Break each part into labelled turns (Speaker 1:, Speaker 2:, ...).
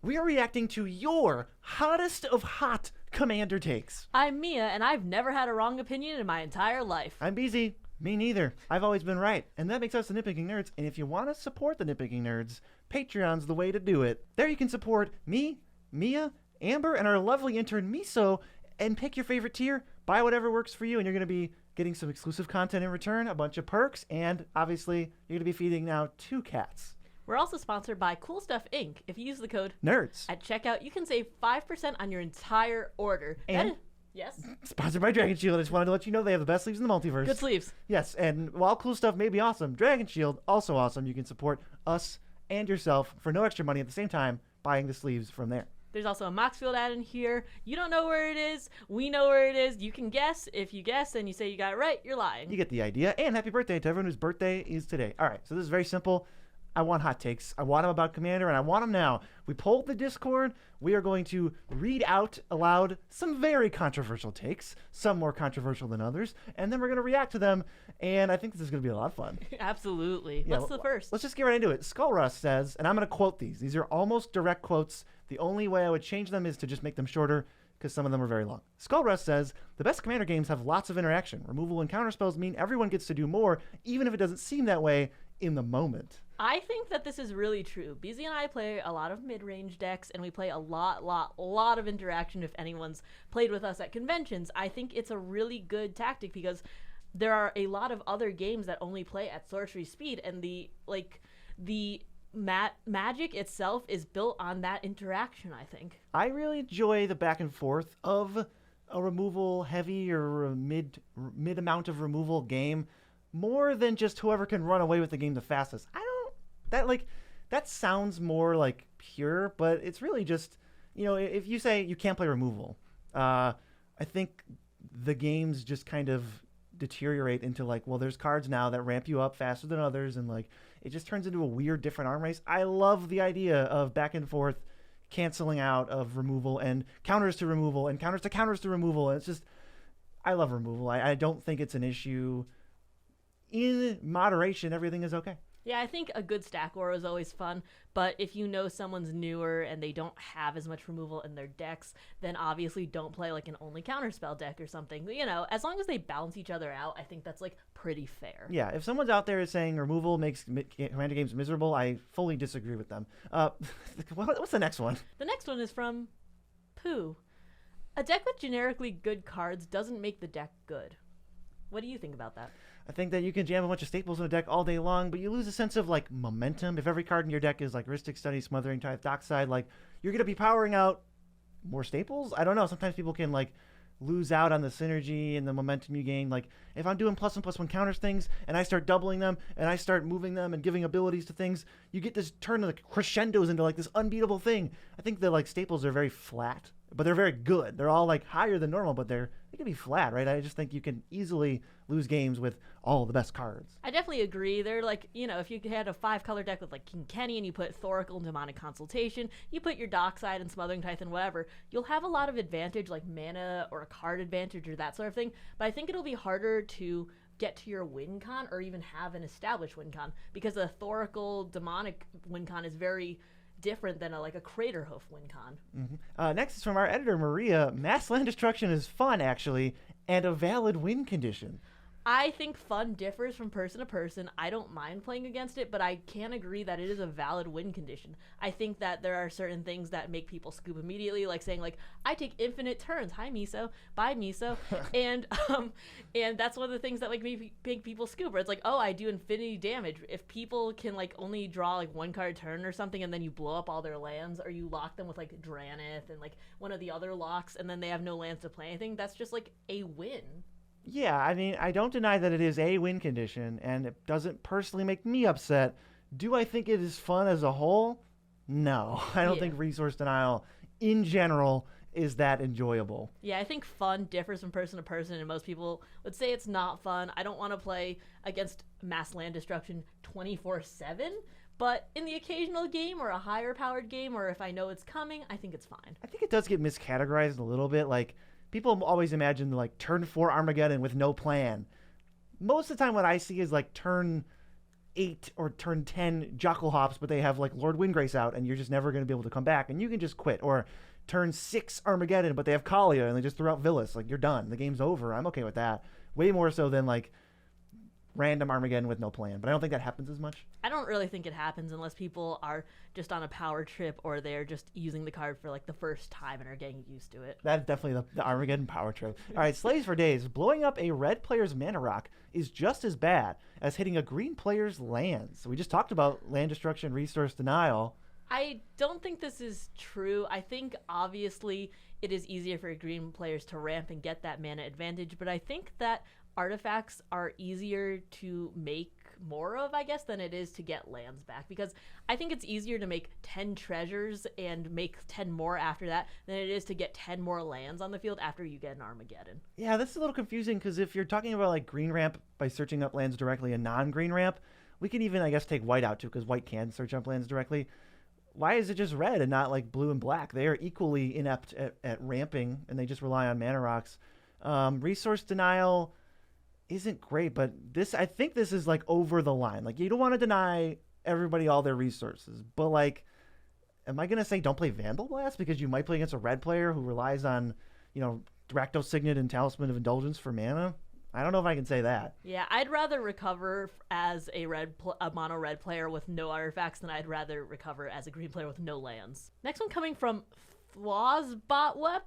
Speaker 1: we are reacting to your hottest of hot Commander takes.
Speaker 2: I'm Mia, and I've never had a wrong opinion in my entire life.
Speaker 1: I'm BZ. Me neither. I've always been right. And that makes us the Nitpicking Nerds. And if you want to support the Nitpicking Nerds, Patreon's the way to do it. There you can support me, Mia, Amber, and our lovely intern Miso, and pick your favorite tier, buy whatever works for you, and you're going to be getting some exclusive content in return, a bunch of perks, and obviously you're going to be feeding now 2 cats.
Speaker 2: We're also sponsored by Cool Stuff Inc. If you use the code
Speaker 1: Nerds
Speaker 2: at checkout, you can save 5% on your entire order.
Speaker 1: And
Speaker 2: yes?
Speaker 1: Sponsored by Dragon Shield. I just wanted to let you know they have the best sleeves in the multiverse.
Speaker 2: Good sleeves.
Speaker 1: Yes, and while Cool Stuff may be awesome, Dragon Shield also awesome. You can support us and yourself for no extra money at the same time buying the sleeves from there.
Speaker 2: There's also a Moxfield ad in here. You don't know where it is. We know where it is. You can guess. If you guess and you say you got it right, you're lying.
Speaker 1: You get the idea. And happy birthday to everyone whose birthday is today. All right, so this is very simple. I want hot takes. I want them about Commander, and I want them now. We polled the Discord. We are going to read out aloud some very controversial takes, some more controversial than others, and then we're going to react to them, and I think this is going to be a lot of fun.
Speaker 2: Absolutely.
Speaker 1: Yeah,
Speaker 2: What's the first?
Speaker 1: Let's just get right into it. Skull Rust says, and I'm going to quote these. These are almost direct quotes. The only way I would change them is to just make them shorter, because some of them are very long. Skull Rust says, the best Commander games have lots of interaction. Removal and counter spells mean everyone gets to do more, even if it doesn't seem that way in the moment.
Speaker 2: I think that this is really true. BZ and I play a lot of mid-range decks, and we play a lot of interaction if anyone's played with us at conventions. I think it's a really good tactic because there are a lot of other games that only play at sorcery speed, and the magic itself is built on that interaction, I think.
Speaker 1: I really enjoy the back and forth of a removal heavy or a mid amount of removal game more than just whoever can run away with the game the fastest. That sounds more like pure, but it's really just, if you say you can't play removal, I think the games just kind of deteriorate into there's cards now that ramp you up faster than others, and it just turns into a weird different arm race. I love the idea of back and forth canceling out of removal and counters to removal and counters to removal. It's just, I love removal. I don't think it's an issue. In moderation, everything is okay.
Speaker 2: Yeah, I think a good stack war is always fun, but if you know someone's newer and they don't have as much removal in their decks, then obviously don't play an only counterspell deck or something. As long as they balance each other out, I think that's pretty fair.
Speaker 1: Yeah, if someone's out there saying removal makes Commander games miserable, I fully disagree with them. What's the next one?
Speaker 2: The next one is from Pooh. A deck with generically good cards doesn't make the deck good. What do you think about that?
Speaker 1: I think that you can jam a bunch of staples in a deck all day long, but you lose a sense of momentum. If every card in your deck is Rhystic Study, Smothering Tithe, Dockside, you're going to be powering out more staples? I don't know. Sometimes people can lose out on the synergy and the momentum you gain. If I'm doing +1/+1 counters things and I start doubling them and I start moving them and giving abilities to things, you get this turn of crescendos into this unbeatable thing. I think the staples are very flat, but they're very good. They're all higher than normal, but they can be flat, right? I just think you can easily lose games with all the best cards.
Speaker 2: I definitely agree. They're if you had a 5-color deck with King Kenny and you put Thoracle and Demonic Consultation, you put your Dockside and Smothering Tithe and whatever, you'll have a lot of advantage, mana or a card advantage or that sort of thing, but I think it'll be harder to get to your win con or even have an established win con because a Thoracle Demonic win con is very different than a Crater Hoof win con.
Speaker 1: Mm-hmm. Next is from our editor, Maria. Mass land destruction is fun, actually, and a valid win condition.
Speaker 2: I think fun differs from person to person. I don't mind playing against it, but I can agree that it is a valid win condition. I think that there are certain things that make people scoop immediately, saying I take infinite turns. Hi Miso, bye Miso, and that's one of the things that make people scoop. Where it's oh, I do infinity damage. If people can only draw one card a turn or something, and then you blow up all their lands, or you lock them with Dranith and one of the other locks, and then they have no lands to play anything, that's just a win.
Speaker 1: Yeah, I mean, I don't deny that it is a win condition, and it doesn't personally make me upset. Do I think it is fun as a whole? No. I don't think resource denial, in general, is that enjoyable.
Speaker 2: Yeah, I think fun differs from person to person, and most people would say it's not fun. I don't want to play against mass land destruction 24/7, but in the occasional game or a higher-powered game, or if I know it's coming, I think it's fine.
Speaker 1: I think it does get miscategorized a little bit, people always imagine turn 4 Armageddon with no plan. Most of the time what I see is turn 8 or turn 10 Jockle Hops, but they have like Lord Windgrace out, and you're just never going to be able to come back, and you can just quit. Or turn 6 Armageddon, but they have Kalia, and they just threw out Villas. Like, you're done. The game's over. I'm okay with that. Way more so than like random Armageddon with no plan. But I don't think that happens as much.
Speaker 2: I don't really think it happens unless people are just on a power trip or they're just using the card for like the first time and are getting used to it.
Speaker 1: That's definitely the Armageddon power trip. All right, Slaves for Days. Blowing up a red player's mana rock is just as bad as hitting a green player's lands. So we just talked about land destruction, resource denial.
Speaker 2: I don't think this is true. I think obviously it is easier for green players to ramp and get that mana advantage, but I think that artifacts are easier to make more of, I guess, than it is to get lands back, because I think it's easier to make 10 treasures and make 10 more after that than it is to get 10 more lands on the field after you get an Armageddon.
Speaker 1: Yeah, this is a little confusing because if you're talking about like green ramp by searching up lands directly and non-green ramp, we can even, I guess, take white out too, because white can search up lands directly. Why is it just red and not like blue and black? They are equally inept at ramping, and they just rely on mana rocks. Resource denial isn't great, but I think this is like over the line. Like, you don't want to deny everybody all their resources, but like, am I gonna say don't play Vandal Blast because you might play against a red player who relies on, Rakdos Signet and Talisman of Indulgence for mana? I don't know if I can say that.
Speaker 2: Yeah, I'd rather recover as a mono red player with no artifacts than I'd rather recover as a green player with no lands. Next one coming from Flawsbotwep,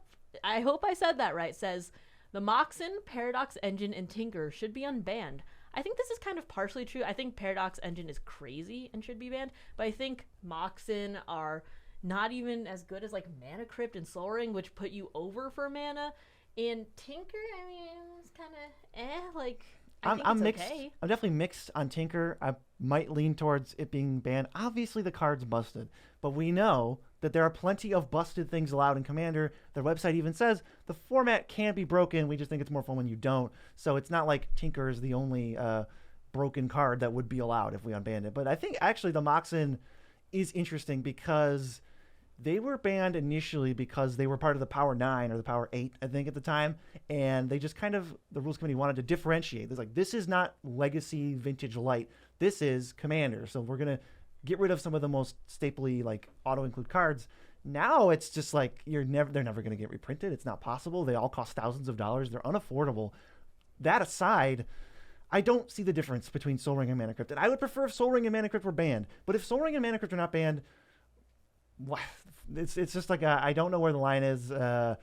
Speaker 2: I hope I said that right, says, the Moxen, Paradox Engine, and Tinker should be unbanned. I think this is kind of partially true. I think Paradox Engine is crazy and should be banned, but I think Moxen are not even as good as like Mana Crypt and Soul Ring, which put you over for mana. And Tinker, I mean, it's kind of like, I think
Speaker 1: I'm
Speaker 2: it's
Speaker 1: mixed.
Speaker 2: okay.
Speaker 1: I'm definitely mixed on Tinker. I might lean towards it being banned. Obviously, the card's busted, but we know that there are plenty of busted things allowed in Commander. Their website even says the format can be broken. We just think it's more fun when you don't. So it's not like Tinker is the only broken card that would be allowed if we unbanned it. But I think actually the Moxen is interesting because they were banned initially because they were part of the Power 9 or the Power 8, I think, at the time. And they just kind of, the rules committee wanted to differentiate. It's like, this is not Legacy Vintage Light. This is Commander. So we're going to get rid of some of the most staply, like, auto-include cards. Now it's just like, they're never going to get reprinted. It's not possible. They all cost thousands of dollars. They're unaffordable. That aside, I don't see the difference between Soul Ring and Mana Crypt. And I would prefer if Soul Ring and Mana Crypt were banned. But if Soul Ring and Mana Crypt are not banned, it's just like I don't know where the line is. I'd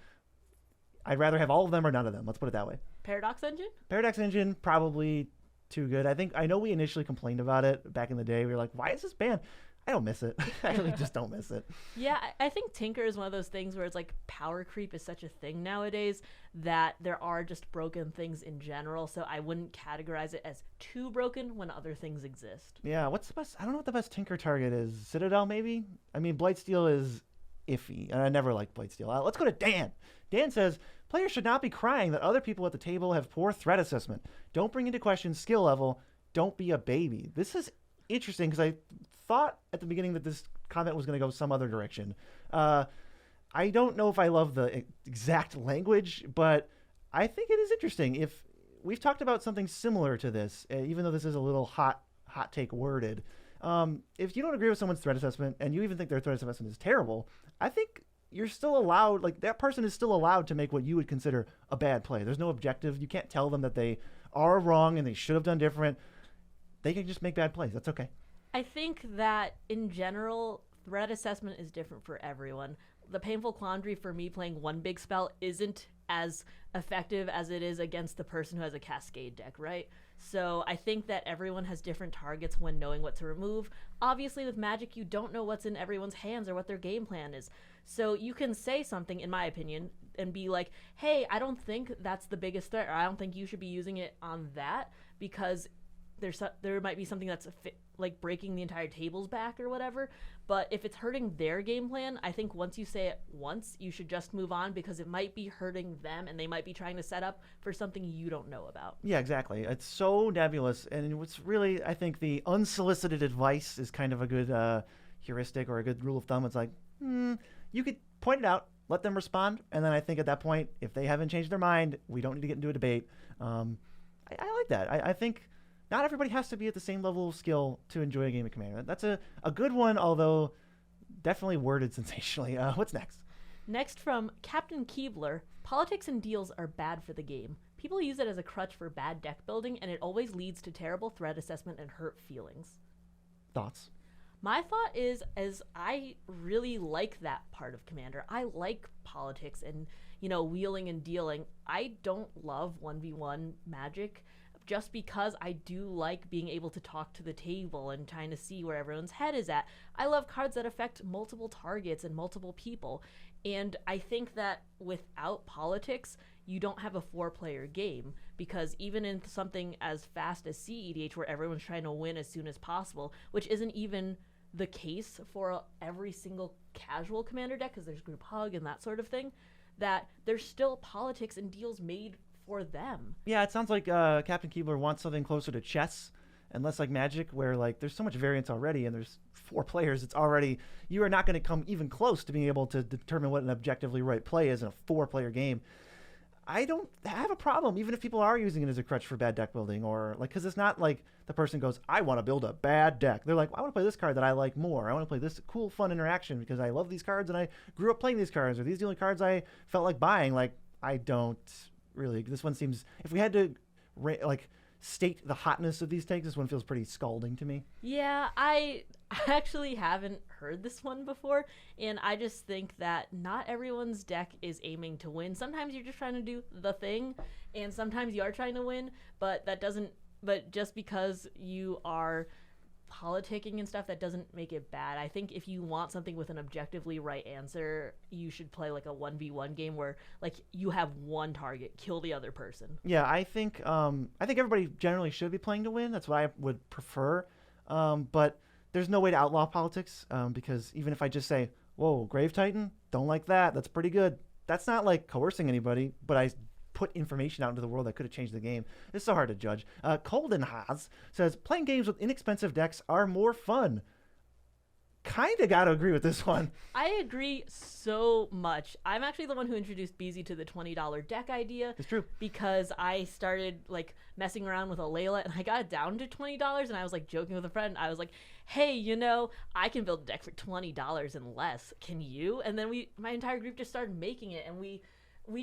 Speaker 1: rather have all of them or none of them. Let's put it that way.
Speaker 2: Paradox Engine?
Speaker 1: Paradox Engine, probably too good. I know we initially complained about it back in the day. We were like, why is this banned? I don't miss it. I really just don't miss it.
Speaker 2: Yeah, I think Tinker is one of those things where it's like power creep is such a thing nowadays that there are just broken things in general. So I wouldn't categorize it as too broken when other things exist.
Speaker 1: Yeah, what's the best? I don't know what the best Tinker target is. Citadel, maybe? I mean, Blightsteel is iffy, and I never liked Blightsteel. Let's go to Dan. Dan says, players should not be crying that other people at the table have poor threat assessment. Don't bring into question skill level. Don't be a baby. This is interesting because I thought at the beginning that this comment was going to go some other direction. I don't know if I love the exact language, but I think it is interesting. If we've talked about something similar to this, even though this is a little hot take worded, if you don't agree with someone's threat assessment and you even think their threat assessment is terrible, I think you're still allowed, like that person is still allowed to make what you would consider a bad play. There's no objective. You can't tell them that they are wrong and they should have done different. They can just make bad plays. That's okay.
Speaker 2: I think that in general, threat assessment is different for everyone. The painful quandary for me playing one big spell isn't as effective as it is against the person who has a Cascade deck, right? So I think that everyone has different targets when knowing what to remove. Obviously, with Magic, you don't know what's in everyone's hands or what their game plan is. So you can say something, in my opinion, and be like, hey, I don't think that's the biggest threat, or I don't think you should be using it on that because there might be something that's like breaking the entire table's back or whatever. But if it's hurting their game plan, I think once you say it once, you should just move on because it might be hurting them and they might be trying to set up for something you don't know about.
Speaker 1: Yeah, exactly. It's so nebulous. And what's really, I think the unsolicited advice is kind of a good heuristic or a good rule of thumb. It's like, you could point it out, let them respond. And then I think at that point, if they haven't changed their mind, we don't need to get into a debate. I like that. I think not everybody has to be at the same level of skill to enjoy a game of Commander. That's a good one, although definitely worded sensationally. What's next?
Speaker 2: Next from Captain Keebler, politics and deals are bad for the game. People use it as a crutch for bad deck building, and it always leads to terrible threat assessment and hurt feelings.
Speaker 1: Thoughts?
Speaker 2: My thought is, as I really like that part of Commander. I like politics and, wheeling and dealing. I don't love 1v1 Magic just because I do like being able to talk to the table and trying to see where everyone's head is at. I love cards that affect multiple targets and multiple people. And I think that without politics, you don't have a 4-player game, because even in something as fast as CEDH, where everyone's trying to win as soon as possible, which isn't even the case for every single casual Commander deck, because there's group hug and that sort of thing, that there's still politics and deals made for them.
Speaker 1: Yeah, it sounds like Captain Keebler wants something closer to chess and less like Magic, where like there's so much variance already, and there's 4 players. It's already, you are not going to come even close to being able to determine what an objectively right play is in a 4-player game. I don't have a problem, even if people are using it as a crutch for bad deck building, or like, because it's not like the person goes, I want to build a bad deck. They're like, well, I want to play this card that I like more. I want to play this cool, fun interaction because I love these cards and I grew up playing these cards, or these are the only cards I felt like buying. Like, I don't really. This one seems, if we had to state the hotness of these takes, this one feels pretty scalding to me.
Speaker 2: Yeah, I actually haven't heard this one before, and I just think that not everyone's deck is aiming to win. Sometimes you're just trying to do the thing, and sometimes you are trying to win, but just because you are politicking and stuff, that doesn't make it bad. I think if you want something with an objectively right answer, you should play like a 1v1 game where like you have one target, kill the other person.
Speaker 1: Yeah, I think everybody generally should be playing to win. That's what I would prefer. But there's no way to outlaw politics, because even if I just say, whoa, Grave Titan, don't like that, that's pretty good, that's not like coercing anybody, but I put information out into the world that could have changed the game. It's so hard to judge. Coldenhaz says, playing games with inexpensive decks are more fun. Kind of got to agree with this one.
Speaker 2: I agree so much. I'm actually the one who introduced BZ to the $20 deck idea.
Speaker 1: It's true.
Speaker 2: Because I started like messing around with a Layla, and I got it down to $20, and I was like joking with a friend. I was like, hey, I can build a deck for $20 and less. Can you? And then my entire group just started making it, and we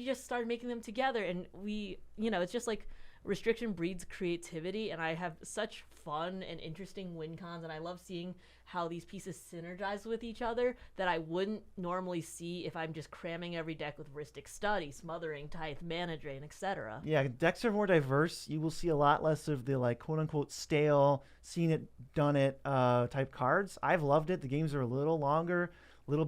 Speaker 2: just started making them together, and it's just like restriction breeds creativity, and I have such fun and interesting win cons, and I love seeing how these pieces synergize with each other that I wouldn't normally see if I'm just cramming every deck with Rhystic Study, Smothering, Tithe, Mana Drain, etc.
Speaker 1: Yeah, decks are more diverse. You will see a lot less of the like quote-unquote stale, seen it, done it type cards. I've loved it. The games are a little longer, a little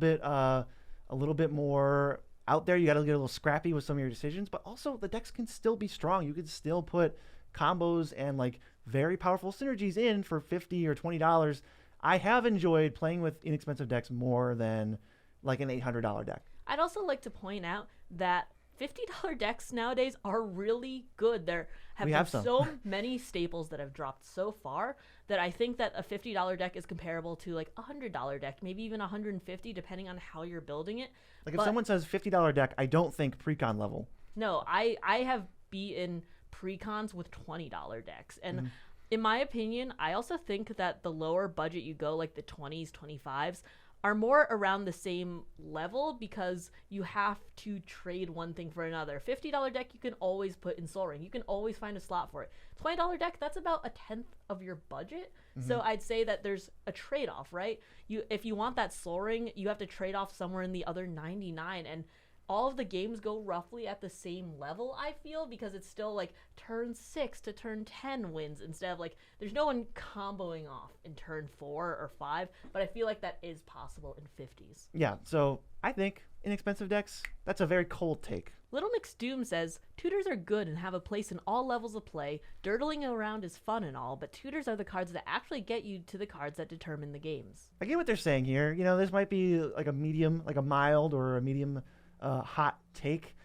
Speaker 1: bit more out there. You got to get a little scrappy with some of your decisions, but also the decks can still be strong. You could still put combos and like very powerful synergies in for $50 or $20. I have enjoyed playing with inexpensive decks more than like an $800 deck.
Speaker 2: I'd also like to point out that $50 decks nowadays are really good. There have been so many staples that have dropped so far that I think that a $50 deck is comparable to like a $100 deck, maybe even $150, depending on how you're building it.
Speaker 1: Like if someone says $50 deck, I don't think precon level.
Speaker 2: No, I have beaten precons with $20 decks. And in my opinion, I also think that the lower budget you go, like the 20s, 25s, are more around the same level because you have to trade one thing for another. $50 deck you can always put in Soul Ring. You can always find a slot for it. $20 deck, that's about 1/10 of your budget. So I'd say that there's a trade-off, right? If you want that Soul Ring, you have to trade off somewhere in the other 99, and all of the games go roughly at the same level, I feel, because it's still like turn 6 to turn 10 wins instead of like, there's no one comboing off in turn 4 or 5, but I feel like that is possible in 50s.
Speaker 1: Yeah, so I think inexpensive decks, that's a very cold take.
Speaker 2: Little Mix Doom says, tutors are good and have a place in all levels of play. Dirtling around is fun and all, but tutors are the cards that actually get you to the cards that determine the games.
Speaker 1: I get what they're saying here. This might be like a medium, like a mild or a medium hot take.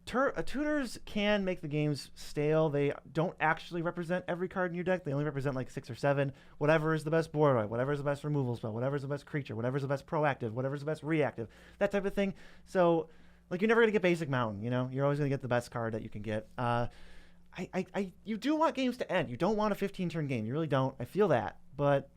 Speaker 1: Tutors can make the games stale. They don't actually represent every card in your deck. They only represent like 6 or 7. Whatever is the best board wipe, whatever is the best removal spell, whatever is the best creature, whatever is the best proactive, whatever is the best reactive, that type of thing. So like you're never going to get basic mountain, you're always going to get the best card that you can get. you do want games to end. You don't want a 15-turn game. You really don't. I feel that. But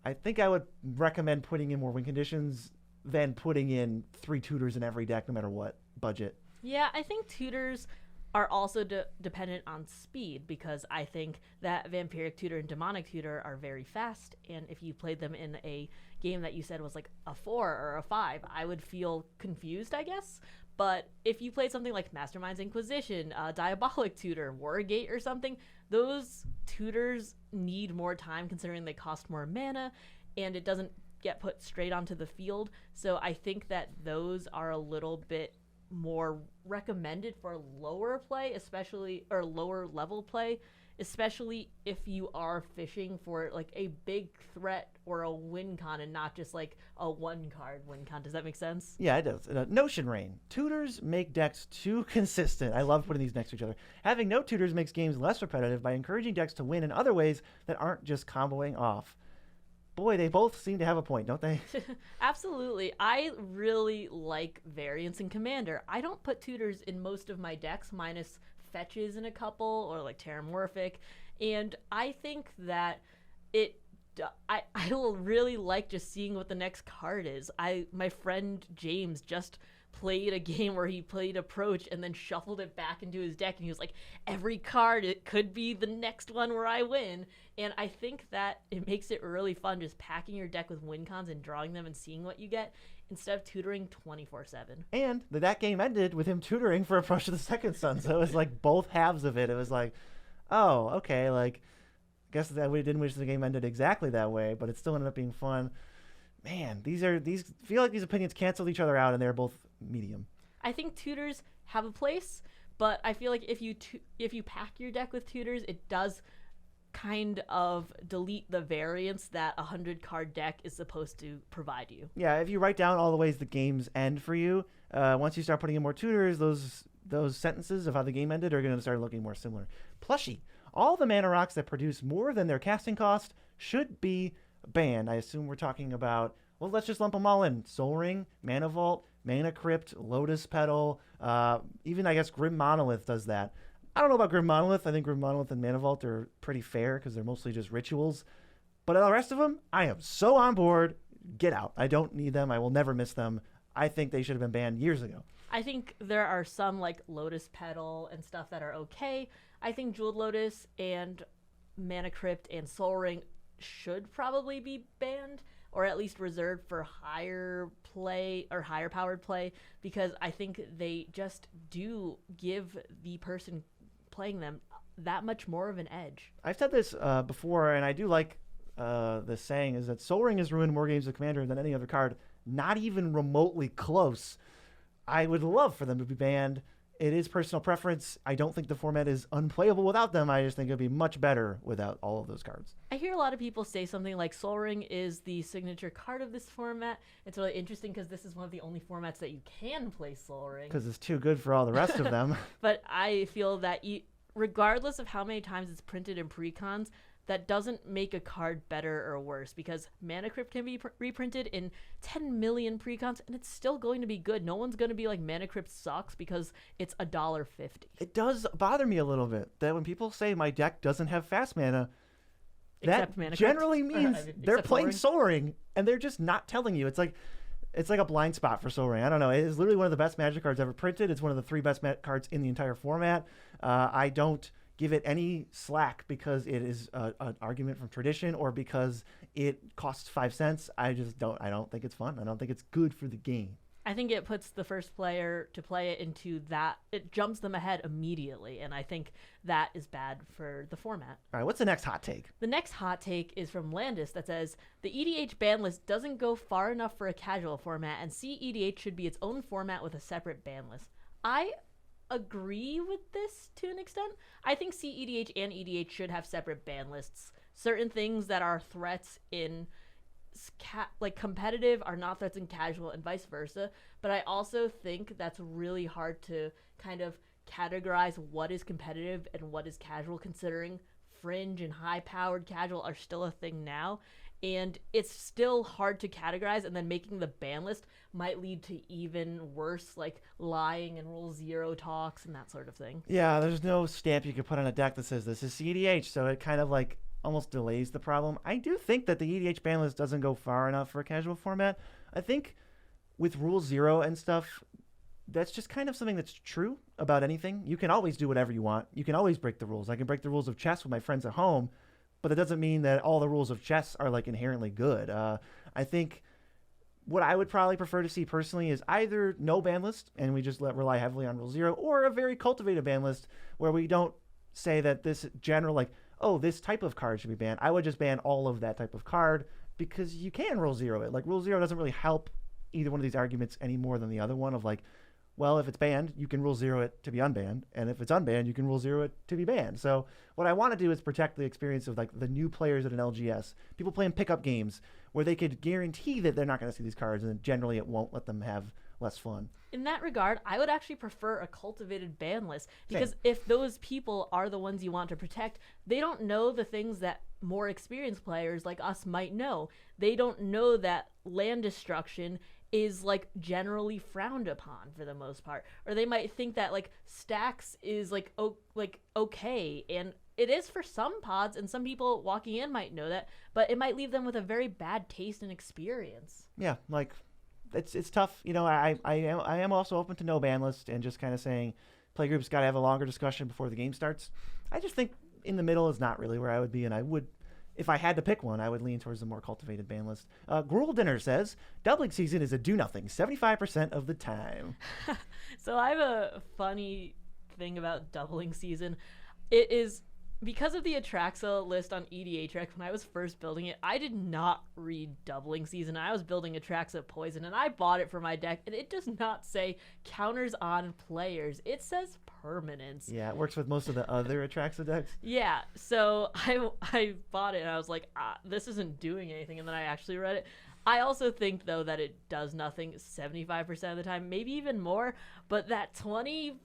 Speaker 1: I think I would recommend putting in more win conditions than putting in 3 tutors in every deck, no matter what budget.
Speaker 2: Yeah, I think tutors are also dependent on speed, because I think that Vampiric Tutor and Demonic Tutor are very fast, and if you played them in a game that you said was like a 4 or a 5, I would feel confused, I guess. But if you played something like Mastermind's Inquisition, Diabolic Tutor, Wargate or something, those tutors need more time considering they cost more mana, and it doesn't get put straight onto the field. So I think that those are a little bit more recommended for lower play, especially, or lower level play, especially if you are fishing for like a big threat or a win con and not just like a 1-card win con. Does that make sense?
Speaker 1: Yeah, it does. Notion Rain. Tutors make decks too consistent. I love putting these next to each other. Having no tutors makes games less repetitive by encouraging decks to win in other ways that aren't just comboing off. Boy, they both seem to have a point, don't they?
Speaker 2: Absolutely. I really like variance in Commander. I don't put tutors in most of my decks, minus fetches in a couple, or like Terramorphic. And I think that I really like just seeing what the next card is. My friend James just played a game where he played Approach and then shuffled it back into his deck, and he was like, every card, it could be the next one where I win. And I think that it makes it really fun just packing your deck with win cons and drawing them and seeing what you get instead of tutoring 24/7.
Speaker 1: And that game ended with him tutoring for Approach to the Second Sun, so it was like both halves of it. It was like, oh, okay, like, I guess that we didn't wish the game ended exactly that way, but it still ended up being fun. Man, these feel like these opinions canceled each other out, and they're both medium.
Speaker 2: I think tutors have a place, but I feel like if you pack your deck with tutors, it does kind of delete the variance that a 100-card deck is supposed to provide you.
Speaker 1: Yeah, if you write down all the ways the games end for you, once you start putting in more tutors, those sentences of how the game ended are going to start looking more similar. Plushie. All the mana rocks that produce more than their casting cost should be banned. I assume we're talking about, well, let's just lump them all in. Soul Ring, Mana Vault, Mana Crypt, Lotus Petal, even I guess Grim Monolith does that. I don't know about Grim Monolith. I think Grim Monolith and Mana Vault are pretty fair because they're mostly just rituals. But all the rest of them, I am so on board. Get out. I don't need them. I will never miss them. I think they should have been banned years ago.
Speaker 2: I think there are some like Lotus Petal and stuff that are okay. I think Jeweled Lotus and Mana Crypt and Soul Ring should probably be banned, or at least reserved for higher play or higher powered play, because I think they just do give the person playing them that much more of an edge.
Speaker 1: I've said this before, and I do like this saying, is that Soul Ring has ruined more games of Commander than any other card, not even remotely close. I would love for them to be banned. It is personal preference. I don't think the format is unplayable without them. I just think it would be much better without all of those cards.
Speaker 2: I hear a lot of people say something like Soul Ring is the signature card of this format. It's really interesting because this is one of the only formats that you can play Soul Ring.
Speaker 1: Because it's too good for all the rest of them.
Speaker 2: But I feel that regardless of how many times it's printed in precons, that doesn't make a card better or worse, because Mana Crypt can be reprinted in 10 million precons and it's still going to be good. No one's going to be like, Mana Crypt sucks because it's $1.50.
Speaker 1: It does bother me a little bit that when people say my deck doesn't have fast mana, that generally means they're playing Soul Ring and they're just not telling you. It's like a blind spot for Soul Ring. I don't know. It is literally one of the best Magic cards ever printed. It's one of the 3 best cards in the entire format. I don't give it any slack because it is an argument from tradition or because it costs 5 cents. I don't think it's fun. I don't think it's good for the game.
Speaker 2: I think it puts the first player to play it into that. It jumps them ahead immediately, and I think that is bad for the format.
Speaker 1: All right, what's the next hot take?
Speaker 2: The next hot take is from Landis that says, the EDH ban list doesn't go far enough for a casual format, and CEDH should be its own format with a separate ban list. I agree with this to an extent. I think CEDH and EDH should have separate ban lists. Certain things that are threats in like competitive are not threats in casual, and vice versa. But I also think that's really hard to kind of categorize what is competitive and what is casual, considering fringe and high powered casual are still a thing now. and it's still hard to categorize, and then making the ban list might lead to even worse, like lying and rule zero talks and that sort of thing.
Speaker 1: Yeah, there's no stamp you can put on a deck that says this is CEDH, so it kind of like almost delays the problem. I do think that the EDH ban list doesn't go far enough for a casual format. I think with rule zero and stuff, that's just kind of something that's true about anything. You can always do whatever you want. You can always break the rules. I can break the rules of chess with my friends at home, but that doesn't mean that all the rules of chess are like inherently good. I think what I would probably prefer to see personally is either no ban list and we just rely heavily on rule zero, or a very cultivated ban list where we don't say that this general, like, oh, this type of card should be banned. I would just ban all of that type of card because you can rule zero it. Like, rule zero doesn't really help either one of these arguments any more than the other one of like, well, if it's banned, you can rule zero it to be unbanned. And if it's unbanned, you can rule zero it to be banned. So what I want to do is protect the experience of like the new players at an LGS, people playing pickup games where they could guarantee that they're not going to see these cards, and generally it won't let them have less fun.
Speaker 2: In that regard, I would actually prefer a cultivated ban list, because
Speaker 1: Same.
Speaker 2: if those people are the ones you want to protect, they don't know the things that more experienced players like us might know. They don't know that land destruction is like generally frowned upon for the most part, or they might think that like stacks is like okay, and it is for some pods, and some people walking in might know that, but it might leave them with a very bad taste and experience.
Speaker 1: Yeah, like it's tough. You know, I am also open to no ban list and just kind of saying playgroups got to have a longer discussion before the game starts. I just think in the middle is not really where I would be, and I would, if I had to pick one, I would lean towards the more cultivated ban list. Gruel Dinner says, doubling season is a do-nothing 75% of the time.
Speaker 2: So I have a funny thing about doubling season. It is because of the Atraxa list on EDHREC. When I was first building it, I did not read doubling season. I was building Atraxa Poison, and I bought it for my deck, and it does not say counters on players. It says permanence.
Speaker 1: Yeah, it works with most of the other Atraxa decks.
Speaker 2: Yeah, so I bought it, and I was like, this isn't doing anything, and then I actually read it. I also think, though, that it does nothing 75% of the time, maybe even more, but that 20%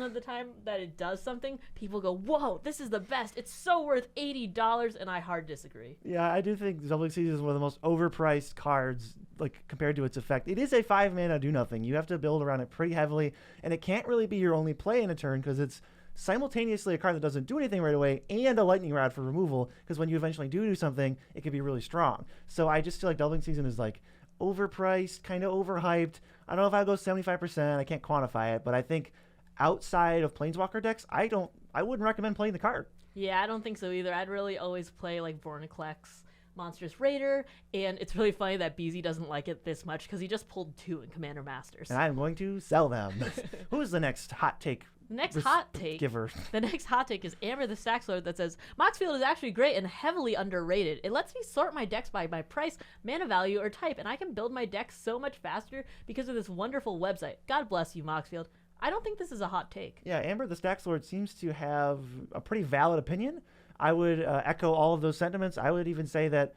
Speaker 2: of the time that it does something, people go, whoa, this is the best. It's so worth $80, and I hard disagree.
Speaker 1: Yeah, I do think Doubling Season is one of the most overpriced cards, like, compared to its effect. It is a 5-mana do-nothing. You have to build around it pretty heavily, and it can't really be your only play in a turn because it's simultaneously a card that doesn't do anything right away and a lightning rod for removal, because when you eventually do something, it can be really strong. So I just feel like Doubling Season is, like, overpriced, kind of overhyped. I don't know if I'll go 75%. I can't quantify it, but I think outside of Planeswalker decks, I wouldn't recommend playing the card.
Speaker 2: Yeah, I don't think so either. I'd really always play like Vorniclex, Monstrous Raider, and it's really funny that BZ doesn't like it this much because he just pulled 2 in Commander Masters.
Speaker 1: And I'm going to sell them. Who's the next hot take?
Speaker 2: The next hot take
Speaker 1: giver.
Speaker 2: The next hot take is Amber the Stacks Lord that says, Moxfield is actually great and heavily underrated. It lets me sort my decks by my price, mana value, or type, and I can build my decks so much faster because of this wonderful website. God bless you, Moxfield. I don't think this is a hot take.
Speaker 1: Yeah, Amber the Stacks Lord seems to have a pretty valid opinion. I would echo all of those sentiments. I would even say that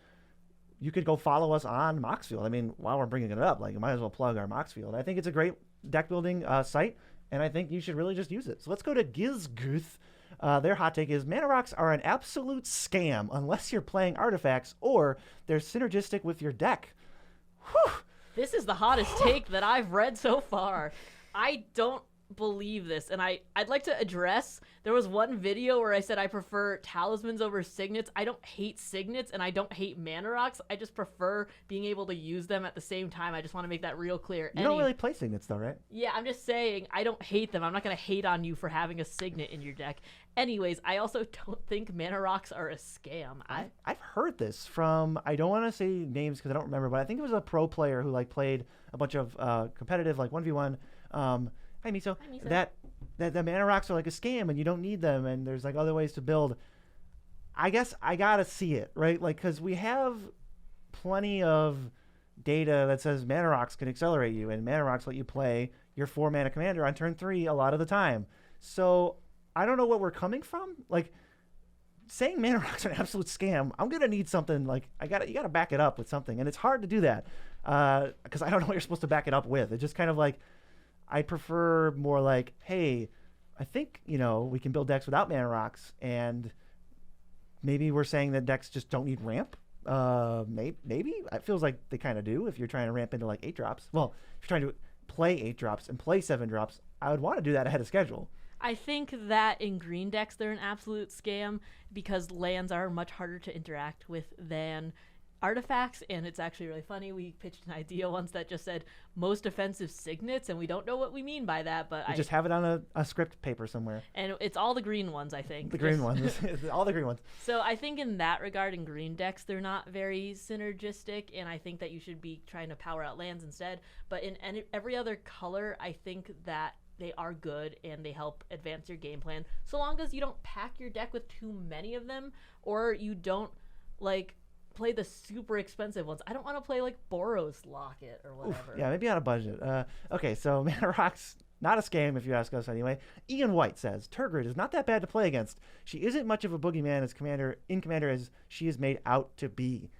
Speaker 1: you could go follow us on Moxfield. I mean, while we're bringing it up, like, you might as well plug our Moxfield. I think it's a great deck building site, and I think you should really just use it. So let's go to Gizguth. Their hot take is, Mana Rocks are an absolute scam unless you're playing artifacts or they're synergistic with your deck. Whew.
Speaker 2: This is the hottest take that I've read so far. I don't believe this, and I'd like to address, there was one video where I said I prefer talismans over signets. I don't hate signets, and I don't hate Mana Rocks. I just prefer being able to use them at the same time. I just want to make that real clear.
Speaker 1: You don't really play signets though, right?
Speaker 2: Yeah, I'm just saying I don't hate them. I'm not going to hate on you for having a signet in your deck. Anyways, I also don't think Mana Rocks are a scam.
Speaker 1: I've heard this from, I don't want to say names because I don't remember, but I think it was a pro player who like played a bunch of competitive like 1v1. Hi, Miso.
Speaker 2: Hi, Miso.
Speaker 1: That the Mana Rocks are like a scam and you don't need them, and there's like other ways to build. I guess I gotta see it, right? Like, because we have plenty of data that says Mana Rocks can accelerate you, and Mana Rocks let you play your 4-mana commander on turn 3 a lot of the time. So I don't know what we're coming from. Like, saying Mana Rocks are an absolute scam, I'm gonna need something like you gotta back it up with something, and it's hard to do that because I don't know what you're supposed to back it up with. It's just kind of like, I prefer more like, hey, I think, we can build decks without Mana Rocks, and maybe we're saying that decks just don't need ramp. Maybe. It feels like they kind of do if you're trying to ramp into like 8 drops. Well, if you're trying to play 8 drops and play 7 drops, I would want to do that ahead of schedule.
Speaker 2: I think that in green decks they're an absolute scam because lands are much harder to interact with than artifacts, and it's actually really funny. We pitched an idea once that just said most offensive signets, and we don't know what we mean by that, but
Speaker 1: You just have it on a script paper somewhere.
Speaker 2: and it's all the green ones, I think.
Speaker 1: The green ones. All the green ones.
Speaker 2: So I think in that regard, in green decks, they're not very synergistic, and I think that you should be trying to power out lands instead. But in every other color, I think that they are good and they help advance your game plan, so long as you don't pack your deck with too many of them, or you don't like play the super expensive ones. I don't want to play like Boros Locket or whatever.
Speaker 1: Oof, yeah, maybe on a budget. Okay, so Mana Rock's not a scam if you ask us anyway. Ian White says Turgid is not that bad to play against. She isn't much of a boogeyman as commander as she is made out to be.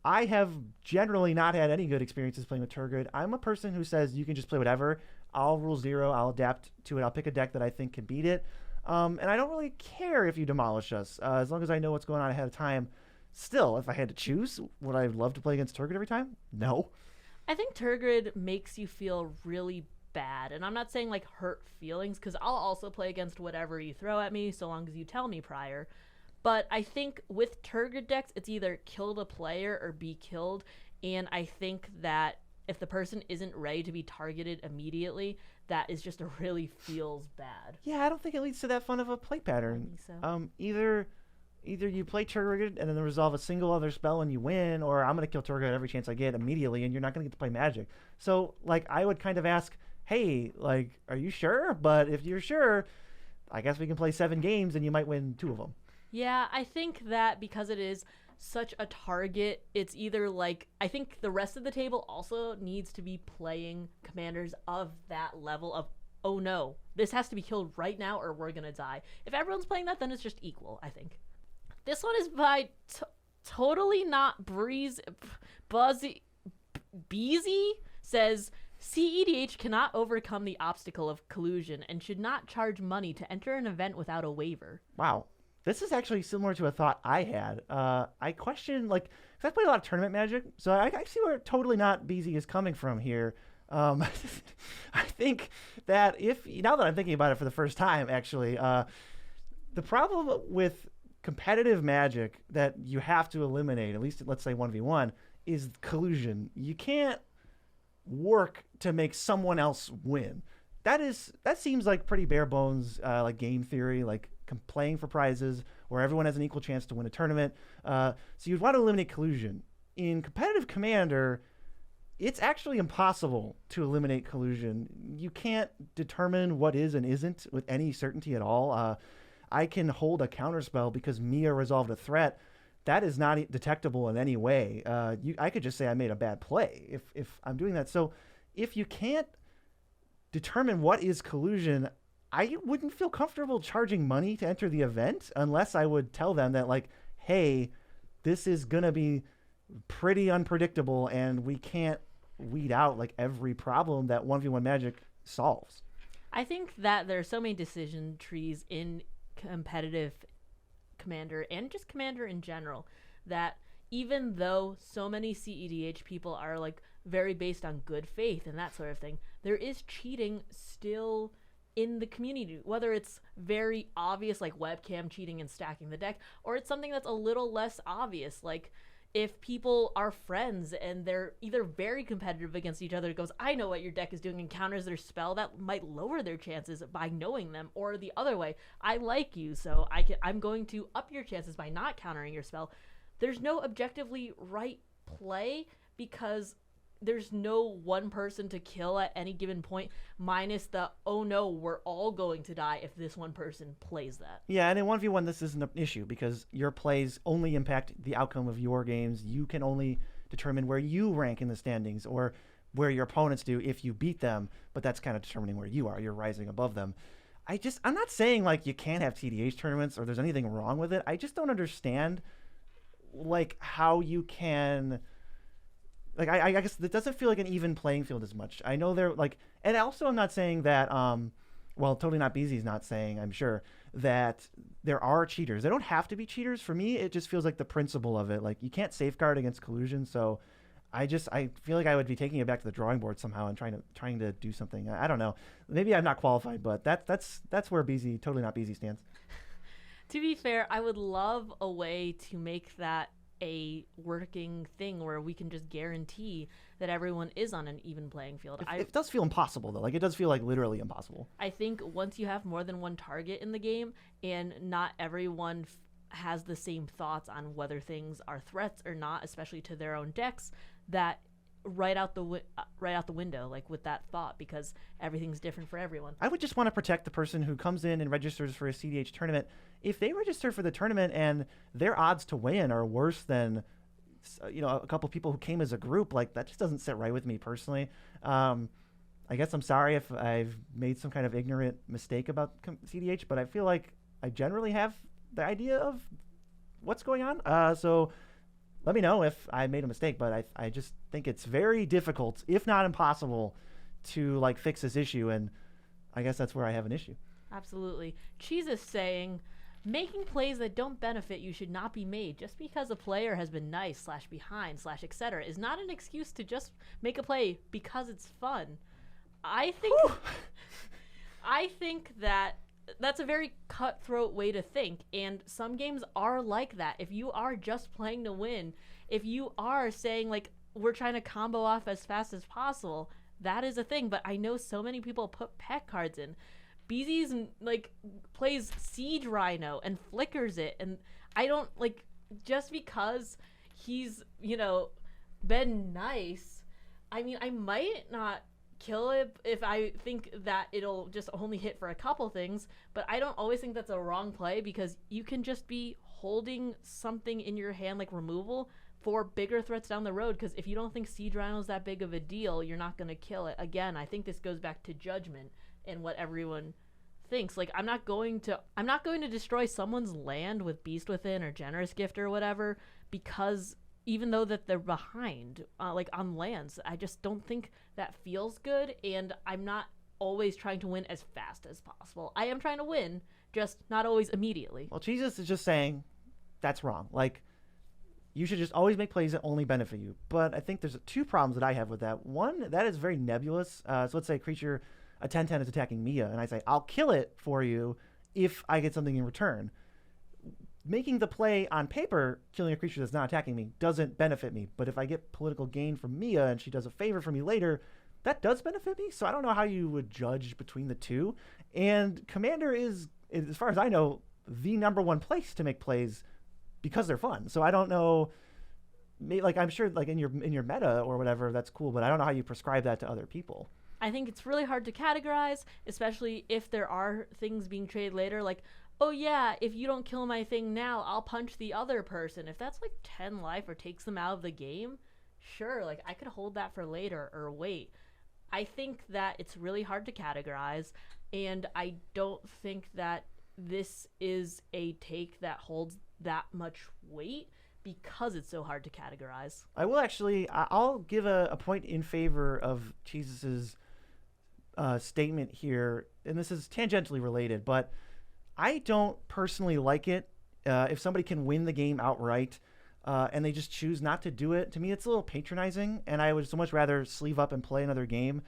Speaker 1: I have generally not had any good experiences playing with Turgid. I'm a person who says you can just play whatever. I'll rule 0. I'll adapt to it. I'll pick a deck that I think can beat it. And I don't really care if you demolish us, as long as I know what's going on ahead of time. Still, if I had to choose, would I love to play against Turgid every time? No.
Speaker 2: I think Turgid makes you feel really bad, and I'm not saying like hurt feelings, because I'll also play against whatever you throw at me, so long as you tell me prior. But I think with Turgid decks, it's either kill the player or be killed, and I think that if the person isn't ready to be targeted immediately, that is just really feels bad.
Speaker 1: Yeah, I don't think it leads to that fun of a play pattern.
Speaker 2: I think so.
Speaker 1: Either you play Turgid and then resolve a single other spell and you win, or I'm going to kill Turgid every chance I get immediately and you're not going to get to play Magic. So, like, I would kind of ask, hey, like, are you sure? But if you're sure, I guess we can play 7 games and you might win 2 of them.
Speaker 2: Yeah, I think that because it is such a target, it's either like, I think the rest of the table also needs to be playing commanders of that level of, oh no, this has to be killed right now or we're gonna die. If everyone's playing that, then it's just equal, I think. This one is by Totally Not Breeze Buzzy Beezy says CEDH cannot overcome the obstacle of collusion and should not charge money to enter an event without a waiver.
Speaker 1: Wow. This is actually similar to a thought I had. I question, like, because I played a lot of tournament Magic, so I see where Totally Not Beezy is coming from here. I think that now that I'm thinking about it for the first time, actually, the problem with competitive Magic that you have to eliminate, at least let's say 1v1, is collusion. You can't work to make someone else win. That seems like pretty bare bones, like game theory, like playing for prizes where everyone has an equal chance to win a tournament. So you'd want to eliminate collusion. In competitive Commander, it's actually impossible to eliminate collusion. You can't determine what is and isn't with any certainty at all. I can hold a counterspell because Mia resolved a threat. That is not detectable in any way. I could just say I made a bad play if I'm doing that. So if you can't determine what is collusion, I wouldn't feel comfortable charging money to enter the event unless I would tell them that, like, hey, this is going to be pretty unpredictable and we can't weed out like every problem that 1v1 Magic solves.
Speaker 2: I think that there are so many decision trees in competitive Commander and just Commander in general that even though so many CEDH people are like very based on good faith and that sort of thing, there is cheating still in the community, whether it's very obvious like webcam cheating and stacking the deck, or it's something that's a little less obvious, like if people are friends and they're either very competitive against each other, it goes, I know what your deck is doing, and counters their spell, that might lower their chances by knowing them, or the other way, I like you, so I'm going to up your chances by not countering your spell. There's no objectively right play because there's no one person to kill at any given point, minus the, oh no, we're all going to die if this one person plays that.
Speaker 1: Yeah, and in 1v1, this isn't an issue because your plays only impact the outcome of your games. You can only determine where you rank in the standings or where your opponents do if you beat them, but that's kind of determining where you are. You're rising above them. I'm not saying like you can't have TDH tournaments or there's anything wrong with it. I just don't understand like how you can... Like, I guess it doesn't feel like an even playing field as much. I know they're like, and also I'm not saying that well, totally not Beezy's not saying, I'm sure, that there are cheaters. They don't have to be cheaters. For me, it just feels like the principle of it. Like, you can't safeguard against collusion, so I feel like I would be taking it back to the drawing board somehow and trying to do something. I don't know. Maybe I'm not qualified, but that's where Beezy, totally not Beezy, stands.
Speaker 2: To be fair, I would love a way to make that a working thing where we can just guarantee that everyone is on an even playing field.
Speaker 1: It does feel impossible, though. Like, it does feel like literally impossible.
Speaker 2: I think once you have more than one target in the game and not everyone has the same thoughts on whether things are threats or not, especially to their own decks, that right out the window, like with that thought, because everything's different for everyone.
Speaker 1: I would just want to protect the person who comes in and registers for a CDH tournament. If they register for the tournament and their odds to win are worse than a couple people who came as a group, like, that just doesn't sit right with me personally. I guess I'm sorry if I've made some kind of ignorant mistake about CDH, but I feel like I generally have the idea of what's going on. So let me know if I made a mistake, but I just think it's very difficult, if not impossible, to like fix this issue, and I guess that's where I have an issue.
Speaker 2: Absolutely. Cheese is saying, making plays that don't benefit you should not be made. Just because a player has been nice / behind / etc. is not an excuse to just make a play because it's fun. I think that's a very cutthroat way to think, and some games are like that. If you are just playing to win, if you are saying, like, we're trying to combo off as fast as possible, that is a thing. But I know so many people put pet cards in. Beezy's, like, plays Siege Rhino and flickers it, and I don't, like, just because he's, been nice, I mean, I might not kill it if I think that it'll just only hit for a couple things, but I don't always think that's a wrong play, because you can just be holding something in your hand like removal for bigger threats down the road, because if you don't think Siege Rhino is that big of a deal, you're not going to kill it. Again, I think this goes back to judgment and what everyone thinks. Like, I'm not going to destroy someone's land with Beast Within or Generous Gift or whatever, because even though that they're behind, like on lands, I just don't think that feels good, and I'm not always trying to win as fast as possible. I am trying to win, just not always immediately.
Speaker 1: Well, Jesus is just saying that's wrong. Like, you should just always make plays that only benefit you. But I think there's two problems that I have with that. One, that is very nebulous. So let's say a 10/10 is attacking Mia, and I say, I'll kill it for you if I get something in return. Making the play on paper, killing a creature that's not attacking me, doesn't benefit me. But if I get political gain from Mia and she does a favor for me later, that does benefit me. So I don't know how you would judge between the two. And Commander is, as far as I know, the number one place to make plays because they're fun. So I don't know, like, I'm sure, like, in your meta or whatever, that's cool, but I don't know how you prescribe that to other people.
Speaker 2: I think it's really hard to categorize, especially if there are things being traded later, like, oh yeah, if you don't kill my thing now, I'll punch the other person. If that's like 10 life or takes them out of the game, sure, like, I could hold that for later or wait. I think that it's really hard to categorize, and I don't think that this is a take that holds that much weight because it's so hard to categorize.
Speaker 1: I'll give a point in favor of Jesus's statement here, and this is tangentially related, but I don't personally like it if somebody can win the game outright and they just choose not to do it. To me, it's a little patronizing, and I would so much rather sleeve up and play another game,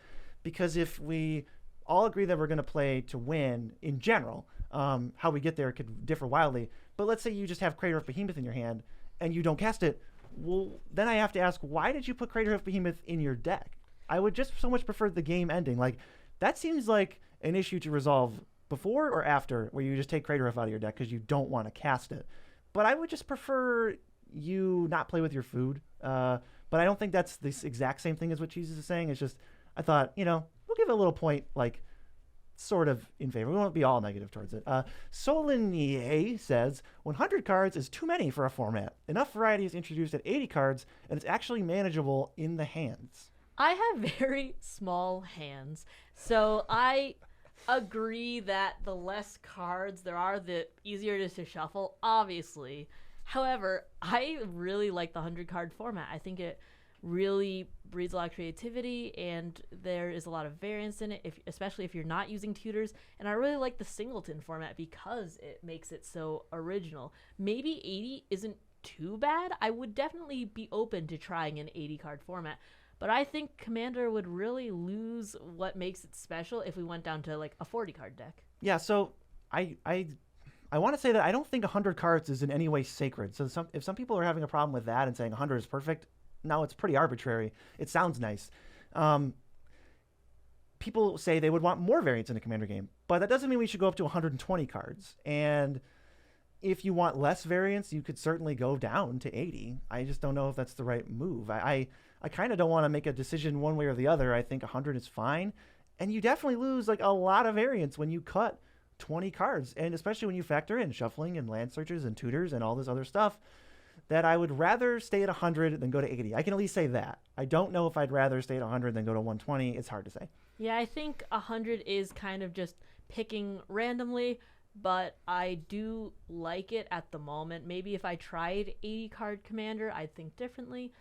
Speaker 1: because if we all agree that we're going to play to win in general, how we get there could differ wildly. But let's say you just have Crater of Behemoth in your hand and you don't cast it. Well, then I have to ask, why did you put Crater of Behemoth in your deck? I would just so much prefer the game ending. Like, that seems like an issue to resolve before or after, where you just take Crater Hoof out of your deck because you don't want to cast it. But I would just prefer you not play with your food. But I don't think that's the exact same thing as what Jesus is saying. It's just, I thought, we'll give it a little point, like, sort of in favor. We won't be all negative towards it. Solinier says, 100 cards is too many for a format. Enough variety is introduced at 80 cards, and it's actually manageable in the hands.
Speaker 2: I have very small hands, so I agree that the less cards there are, the easier it is to shuffle, obviously. However, I really like the 100 card format. I think it really breeds a lot of creativity, and there is a lot of variance in it, especially if you're not using tutors. And I really like the singleton format because it makes it so original. Maybe 80 isn't too bad. I would definitely be open to trying an 80 card format. But I think Commander would really lose what makes it special if we went down to like a 40 card deck.
Speaker 1: Yeah, so I want to say that I don't think 100 cards is in any way sacred. So if some people are having a problem with that and saying 100 is perfect, no, it's pretty arbitrary. It sounds nice. People say they would want more variants in a Commander game, but that doesn't mean we should go up to 120 cards. And if you want less variants, you could certainly go down to 80. I just don't know if that's the right move. I kind of don't want to make a decision one way or the other. I think 100 is fine. And you definitely lose like a lot of variants when you cut 20 cards. And especially when you factor in shuffling and land searches and tutors and all this other stuff, that I would rather stay at 100 than go to 80. I can at least say that. I don't know if I'd rather stay at 100 than go to 120. It's hard to say.
Speaker 2: Yeah, I think 100 is kind of just picking randomly, but I do like it at the moment. Maybe if I tried 80 card Commander, I'd think differently,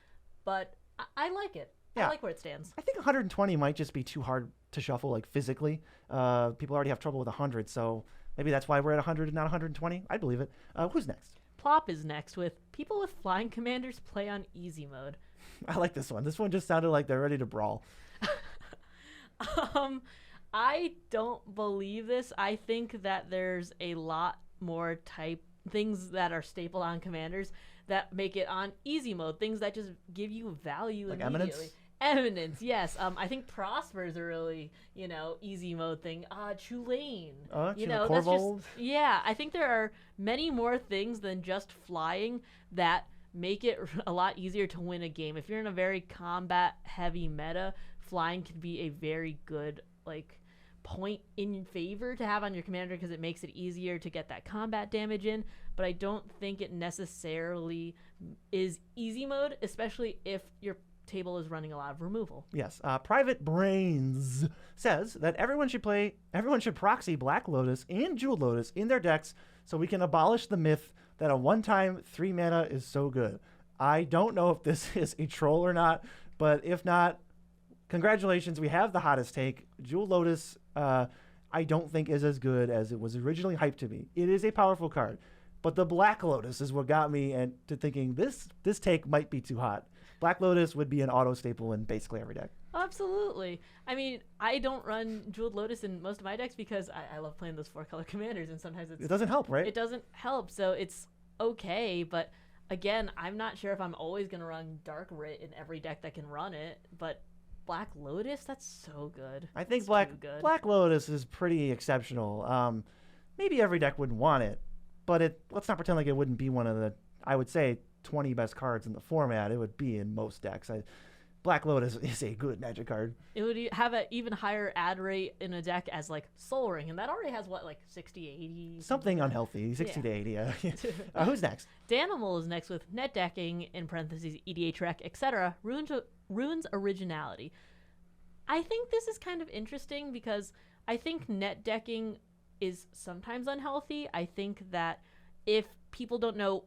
Speaker 2: but I like it. Yeah. I like where it stands.
Speaker 1: I think 120 might just be too hard to shuffle, like physically. People already have trouble with 100, so maybe that's why we're at 100 and not 120. I believe it. Who's next?
Speaker 2: Plop is next with people with flying commanders play on easy mode.
Speaker 1: I like this one. This one just sounded like they're ready to brawl.
Speaker 2: I don't believe this. I think that there's a lot more things that are stapled on commanders that make it on easy mode, things that just give you value
Speaker 1: like
Speaker 2: immediately. Eminence, yes. I think Prosper is a really, easy mode thing. Tulane.
Speaker 1: That's
Speaker 2: just, yeah, I think there are many more things than just flying that make it a lot easier to win a game. If you're in a very combat heavy meta, flying can be a very good, point in favor to have on your commander because it makes it easier to get that combat damage in, but I don't think it necessarily is easy mode, especially if your table is running a lot of removal.
Speaker 1: Yes. Private Brains says that everyone should proxy Black Lotus and Jeweled Lotus in their decks so we can abolish the myth that a one-time 3 mana is so good. I don't know if this is a troll or not, but if not, congratulations, we have the hottest take. Jeweled Lotus, I don't think is as good as it was originally hyped to be. It is a powerful card, but the Black Lotus is what got me into thinking this take might be too hot. Black Lotus would be an auto staple in basically every deck.
Speaker 2: Absolutely. I mean, I don't run Jeweled Lotus in most of my decks because I love playing those 4-color commanders, and sometimes it
Speaker 1: doesn't help, right?
Speaker 2: It doesn't help, so it's okay, but again, I'm not sure if I'm always going to run Dark Writ in every deck that can run it, but Black Lotus, that's so good.
Speaker 1: I think Black Lotus is pretty exceptional. Maybe every deck wouldn't want it, but let's not pretend like it wouldn't be one of the, I would say, 20 best cards in the format. It would be in most decks. Black Lotus is a good Magic card.
Speaker 2: It would have an even higher ad rate in a deck as Soul Ring, and that already has 60, 80?
Speaker 1: Something unhealthy, 60 to 80. Who's next?
Speaker 2: Danimal is next with net decking, in parentheses, EDH Rec, etc. Ruins originality. I think this is kind of interesting because I think net decking is sometimes unhealthy. I think that if people don't know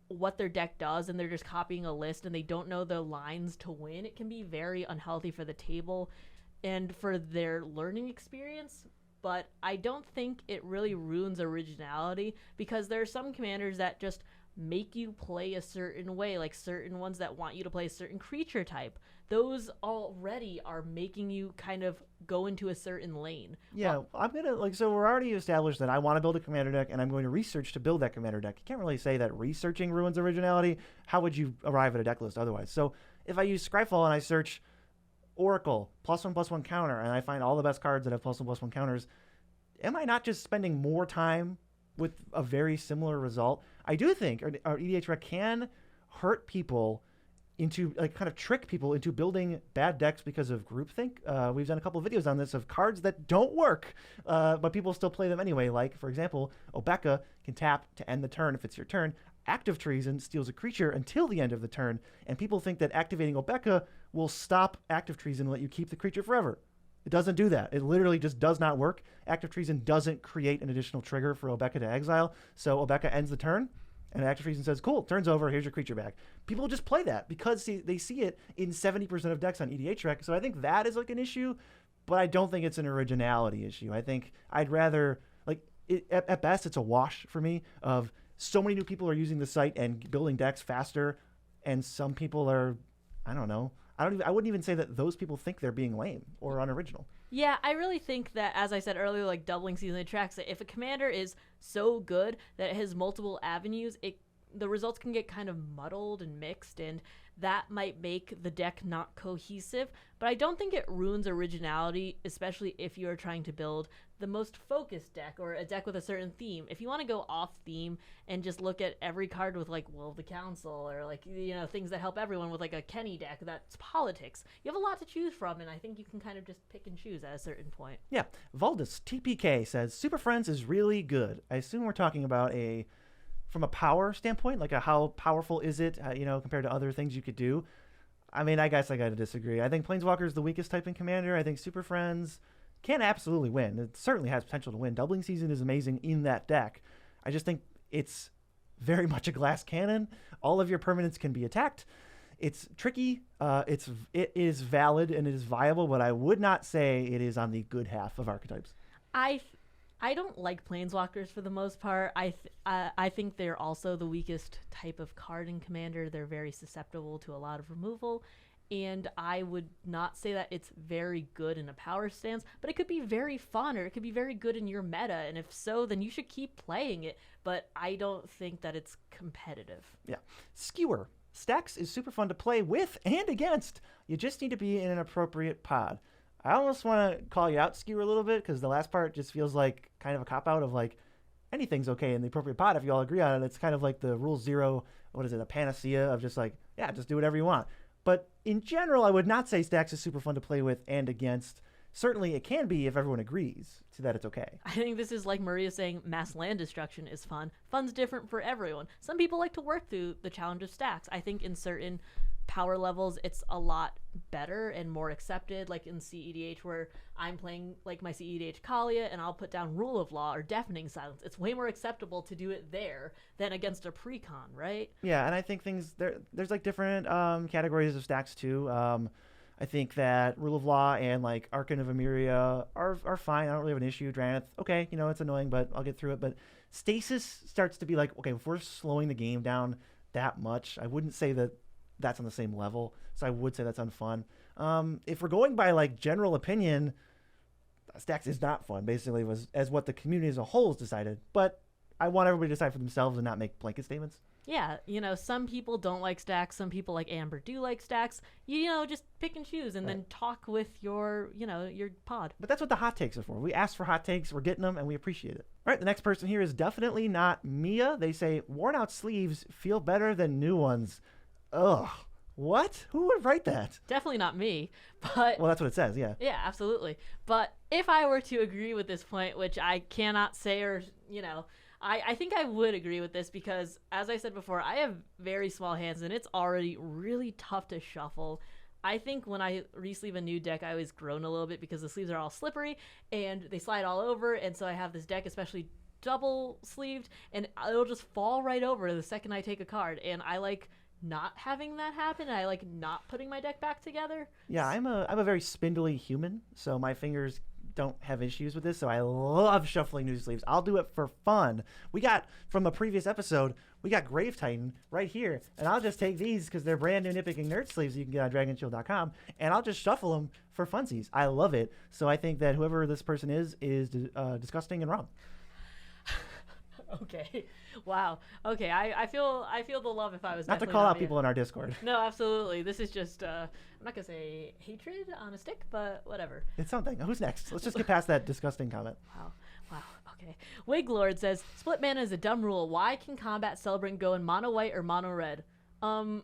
Speaker 2: what their deck does and they're just copying a list and they don't know the lines to win, it can be very unhealthy for the table and for their learning experience. But I don't think it really ruins originality because there are some commanders that just make you play a certain way, like certain ones that want you to play a certain creature type. Those already are making you kind of go into a certain lane.
Speaker 1: Yeah, I'm going to, so we're already established that I want to build a commander deck, and I'm going to research to build that commander deck. You can't really say that researching ruins originality. How would you arrive at a deck list otherwise? So if I use Scryfall and I search Oracle, +1/+1 counter, and I find all the best cards that have +1/+1 counters, am I not just spending more time with a very similar result? I do think our EDH Rec can hurt people into, kind of trick people into building bad decks because of groupthink. We've done a couple of videos on this of cards that don't work, but people still play them anyway. Like, for example, Obeka can tap to end the turn if it's your turn. Active Treason steals a creature until the end of the turn, and people think that activating Obeka will stop Active Treason and let you keep the creature forever. It doesn't do that. It literally just does not work. Active Treason doesn't create an additional trigger for Obeka to exile, so Obeka ends the turn. And Active Reason says, cool, turns over, here's your creature back. People just play that because they see it in 70% of decks on EDHREC. So I think that is like an issue, but I don't think it's an originality issue. I think I'd rather, like, at best, it's a wash for me of so many new people are using the site and building decks faster, and some people are, I don't know. I wouldn't even say that those people think they're being lame or unoriginal.
Speaker 2: Yeah, I really think that, as I said earlier, like doubling season tracks, if a commander is so good that it has multiple avenues, the results can get kind of muddled and mixed, and that might make the deck not cohesive. But I don't think it ruins originality, especially if you are trying to build the most focused deck or a deck with a certain theme. If you want to go off theme and just look at every card with like Will of the Council or like, you know, things that help everyone with like a Kenny deck that's politics, you have a lot to choose from, and I think you can kind of just pick and choose at a certain point.
Speaker 1: Yeah. Valdus TPK says Super Friends is really good. I assume we're talking about from a power standpoint, like how powerful is it, compared to other things you could do. I mean, I guess I got to disagree. I think Planeswalker is the weakest type in Commander. I think Super Friends can absolutely win. It certainly has potential to win. Doubling Season is amazing in that deck. I just think it's very much a glass cannon. All of your permanents can be attacked. It's tricky. It is valid and it is viable, but I would not say it is on the good half of archetypes.
Speaker 2: I don't like Planeswalkers for the most part. I think they're also the weakest type of card in Commander. They're very susceptible to a lot of removal, and I would not say that it's very good in a power stance, but it could be very fun, or it could be very good in your meta, and if so, then you should keep playing it, but I don't think that it's competitive.
Speaker 1: Yeah. Skewer. Stacks is super fun to play with and against. You just need to be in an appropriate pod. I almost want to call you out, Skewer, a little bit, because the last part just feels like kind of a cop-out of, like, anything's okay in the appropriate pod if you all agree on it. It's kind of like the Rule Zero, a panacea of just like, yeah, just do whatever you want. But in general, I would not say Stacks is super fun to play with and against. Certainly it can be if everyone agrees to that it's okay.
Speaker 2: I think this is like Maria saying mass land destruction is fun. Fun's different for everyone. Some people like to work through the challenge of stacks. I think in certain power levels it's a lot better and more accepted, like in CEDH where I'm playing like my CEDH Kalia and I'll put down Rule of Law or Deafening Silence. It's way more acceptable to do it there than against a precon, right?
Speaker 1: Yeah, and I think there's like different categories of stacks too. I think that Rule of Law and like Archon of Emeria are fine. I don't really have an issue. Drannith, okay, it's annoying, but I'll get through it. But Stasis starts to be like, okay, if we're slowing the game down that much, I wouldn't say that that's on the same level. So I would say that's unfun. If we're going by like general opinion, Stacks is not fun, basically, as what the community as a whole has decided. But I want everybody to decide for themselves and not make blanket statements.
Speaker 2: Yeah, some people don't like stacks. Some people like Amber do like stacks. Just pick and choose and then talk with your pod.
Speaker 1: But that's what the hot takes are for. We ask for hot takes, we're getting them, and we appreciate it. All right, the next person here is definitely not Mia. They say, worn out sleeves feel better than new ones. Ugh. What? Who would write that?
Speaker 2: Definitely not me, but...
Speaker 1: Well, that's what it says, yeah.
Speaker 2: Yeah, absolutely. But if I were to agree with this point, which I cannot say or, I think I would agree with this because, as I said before, I have very small hands and it's already really tough to shuffle. I think when I resleeve a new deck, I always groan a little bit because the sleeves are all slippery and they slide all over, and so I have this deck, especially double sleeved, and it'll just fall right over the second I take a card, and I like not having that happen. I like not putting my deck back together.
Speaker 1: Yeah, I'm a very spindly human, so my fingers don't have issues with this, so I love shuffling new sleeves. I'll do it for fun. We got, from a previous episode, we got Grave Titan right here, and I'll just take these because they're brand new Nitpicking Nerd sleeves you can get on DragonShield.com, and I'll just shuffle them for funsies. I love it, so I think that whoever this person is disgusting and wrong.
Speaker 2: Okay. Wow. Okay. I feel the love if I was
Speaker 1: not to call out people in our Discord.
Speaker 2: No, absolutely. This is just I'm not gonna say hatred on a stick, but whatever.
Speaker 1: It's something. Who's next? Let's just get past that disgusting comment.
Speaker 2: Wow. Okay. Wiglord says split mana is a dumb rule. Why can Combat Celebrant go in mono white or mono red? Combat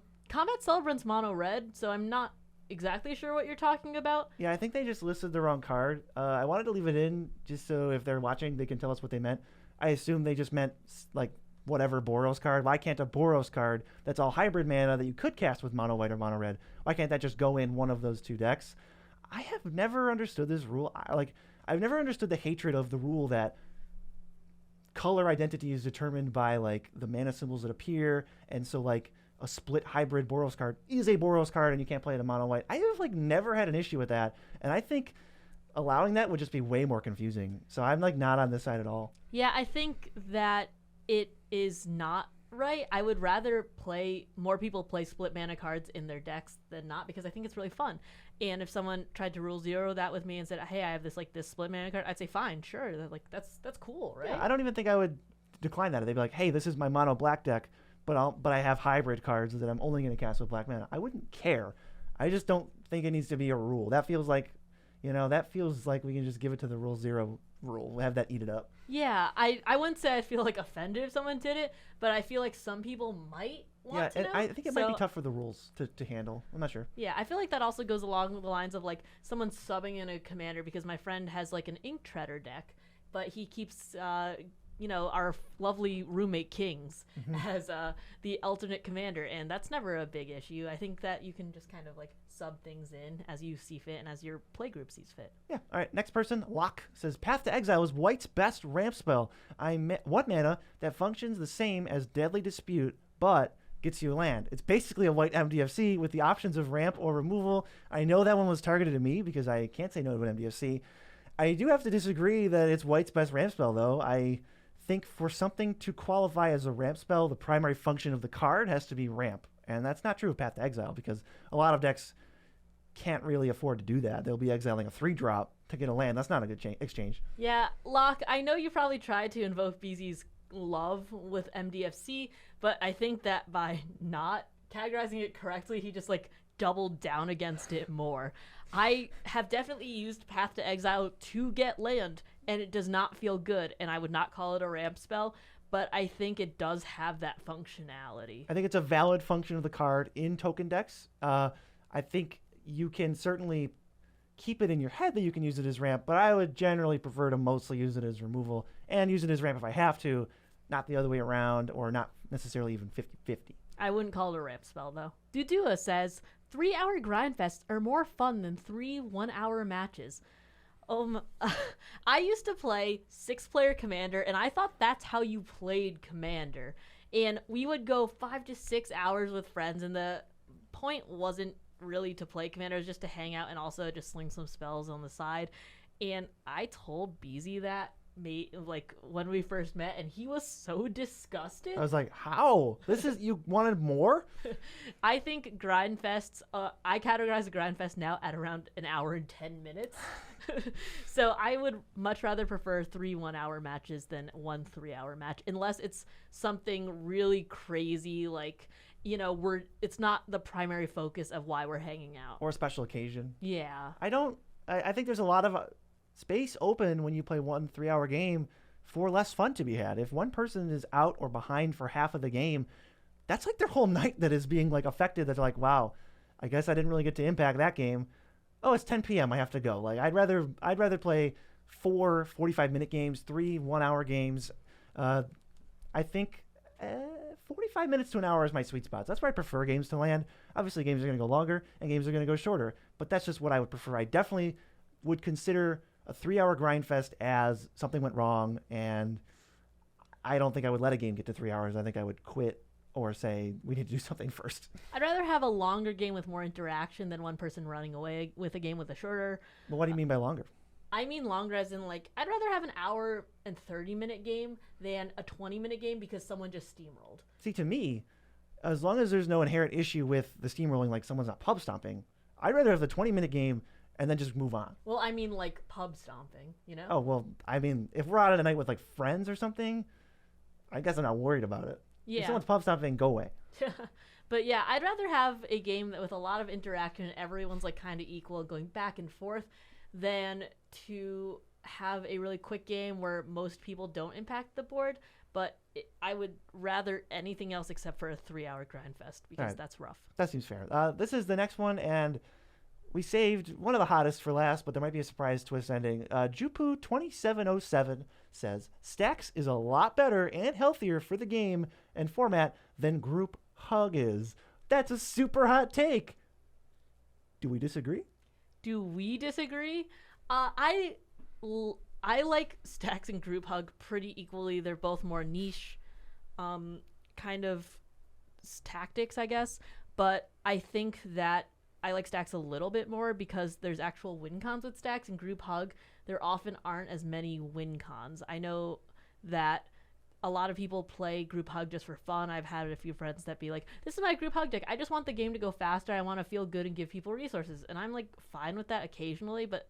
Speaker 2: Celebrant's mono red, so I'm not exactly sure what you're talking about.
Speaker 1: Yeah, I think they just listed the wrong card. I wanted to leave it in just so if they're watching, they can tell us what they meant. I assume they just meant like whatever Boros card. Why can't a Boros card that's all hybrid mana that you could cast with mono white or mono red, why can't that just go in one of those two decks? I have never understood this rule. I've never understood the hatred of the rule that color identity is determined by like the mana symbols that appear, and so like a split hybrid Boros card is a Boros card, and you can't play it in mono white. I have like never had an issue with that, and I think allowing that would just be way more confusing. So I'm like not on this side at all.
Speaker 2: Yeah, I think that it is not right. I would rather more people play split mana cards in their decks than not, because I think it's really fun. And if someone tried to rule zero that with me and said, "Hey, I have this split mana card," I'd say, "Fine, sure." They're like, that's cool, right?
Speaker 1: Yeah, I don't even think I would decline that. They'd be like, "Hey, this is my mono black deck, but I have hybrid cards that I'm only going to cast with black mana." I wouldn't care. I just don't think it needs to be a rule. That feels like, we can just give it to the rule zero rule. We'll have that eat it up.
Speaker 2: Yeah, I wouldn't say I feel like offended if someone did it, but I feel like some people might want to know.
Speaker 1: I think it might be tough for the rules to handle. I'm not sure.
Speaker 2: Yeah, I feel like that also goes along the lines of like someone subbing in a commander, because my friend has like an Ink Treader deck, but he keeps our lovely roommate Kings as the alternate commander, and that's never a big issue. I think that you can just kind of like sub things in as you see fit and as your playgroup sees fit.
Speaker 1: Yeah. All right. Next person, Locke, says Path to Exile is White's best ramp spell. 1 mana that functions the same as Deadly Dispute, but gets you land. It's basically a white MDFC with the options of ramp or removal. I know that one was targeted at me because I can't say no to an MDFC. I do have to disagree that it's White's best ramp spell, though. I think for something to qualify as a ramp spell, the primary function of the card has to be ramp. And that's not true of Path to Exile, because a lot of decks can't really afford to do that. They'll be exiling a 3-drop to get a land. That's not a good exchange.
Speaker 2: Yeah, Locke, I know you probably tried to invoke BZ's love with MDFC, but I think that by not categorizing it correctly, he just like doubled down against it more. I have definitely used Path to Exile to get land, and it does not feel good, and I would not call it a ramp spell, but I think it does have that functionality.
Speaker 1: I think it's a valid function of the card in token decks. I think you can certainly keep it in your head that you can use it as ramp, but I would generally prefer to mostly use it as removal and use it as ramp if I have to, not the other way around, or not necessarily even 50-50.
Speaker 2: I wouldn't call it a ramp spell, though. Dudua says, 3-hour grindfests are more fun than 3 1-hour matches. I used to play 6-player Commander, and I thought that's how you played Commander. And we would go 5 to 6 hours with friends, and the point wasn't really to play Commander, it was just to hang out and also just sling some spells on the side. And I told BZ that when we first met, and he was so disgusted.
Speaker 1: I was like, how? You wanted more?
Speaker 2: I think Grindfests, I categorize a Grindfest now at around 1 hour and 10 minutes. So I would much rather prefer 3 1-hour matches than 1 3-hour match, unless it's something really crazy, like, it's not the primary focus of why we're hanging out.
Speaker 1: Or a special occasion.
Speaker 2: Yeah.
Speaker 1: I think there's a lot of space open when you play 1 3-hour game for less fun to be had. If one person is out or behind for half of the game, that's like their whole night that is being like affected. That's like, wow, I guess I didn't really get to impact that game. Oh, it's 10 p.m. I have to go. Like, I'd rather play 4 45-minute games, 3 1-hour games. I think 45 minutes to 1 hour is my sweet spot. That's where I prefer games to land. Obviously, games are going to go longer and games are going to go shorter, but that's just what I would prefer. I definitely would consider a 3-hour grind fest as something went wrong, and I don't think I would let a game get to 3 hours. I think I would quit or say we need to do something first.
Speaker 2: I'd rather have a longer game with more interaction than one person running away with a game with a shorter.
Speaker 1: Well, what do you mean by longer?
Speaker 2: I mean longer as in, like, I'd rather have an hour and 30-minute game than a 20-minute game because someone just steamrolled.
Speaker 1: See, to me, as long as there's no inherent issue with the steamrolling, like someone's not pub stomping, I'd rather have the 20-minute game and then just move on.
Speaker 2: Well, I mean, like, pub stomping,
Speaker 1: Oh, well, I mean, if we're out at a night with, like, friends or something, I guess I'm not worried about it.
Speaker 2: Yeah.
Speaker 1: If someone's pub stomping, go away.
Speaker 2: But yeah, I'd rather have a game that with a lot of interaction and everyone's, like, kind of equal, going back and forth, than to have a really quick game where most people don't impact the board. But I would rather anything else except for a 3-hour grind fest, because that's rough.
Speaker 1: That seems fair. This is the next one, and we saved one of the hottest for last, but there might be a surprise twist ending. Jupu2707 says, Stacks is a lot better and healthier for the game and format than Group Hug is. That's a super hot take. Do we disagree?
Speaker 2: Do we disagree? I I like stacks and group hug pretty equally. They're both more niche, kind of tactics, I guess. But I think that I like stacks a little bit more because there's actual win cons with stacks and group hug. There often aren't as many win cons. I know that a lot of people play group hug just for fun. I've had a few friends that be like, this is my group hug deck. I just want the game to go faster. I want to feel good and give people resources. And I'm like fine with that occasionally, but